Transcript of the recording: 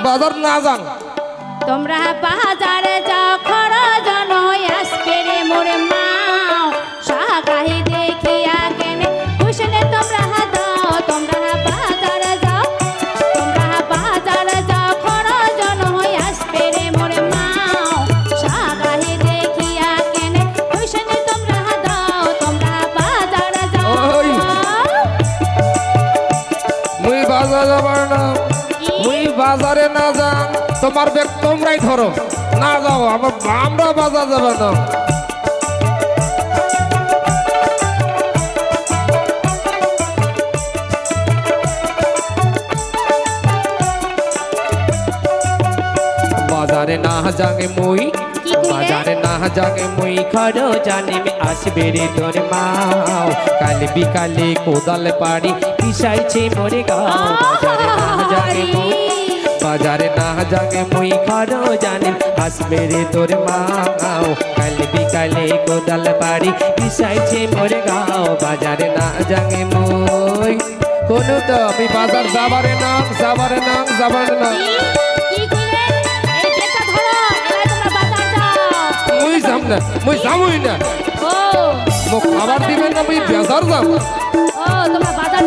বাজার না যান তোমরা বাজারে যাও খরজন হই আজকে রে মোরে মাও শাকাহি দেখিয়া কেনে কুশলে তোমরা দাও তোমরা বাজারে যাও খরজন হই আজকে রে মোরে মাও শাকাহি দেখিয়া কেনে কুশলে তোমরা দাও তোমরা বাজারে যাও ওই মুই বাজার যাবার না মুই বাজারে না যান তোমার ব্যাগ তোমরাই ধরো না যাও আমরা বাজার যাবে না বাজারে না যাগে মুই বাজারে না যাগে মুই খরো জানি আসবে রে তোর মাও কাল বিকালে কোদাল পাড়ি পিসাইছে মোরে গাও বাজারে না যাগে মুই খরো জানি আসবে রে তোর মাও কাল বিকালে কোদাল পাড়ি পিসাইছে মোরে গাও বাজারে না যাগে মুই কোনো তো আমি বাজার যাবারে না মুই যাম না মুই যামই না ও মোক খাবার দিবেন না মুই বাজার যাব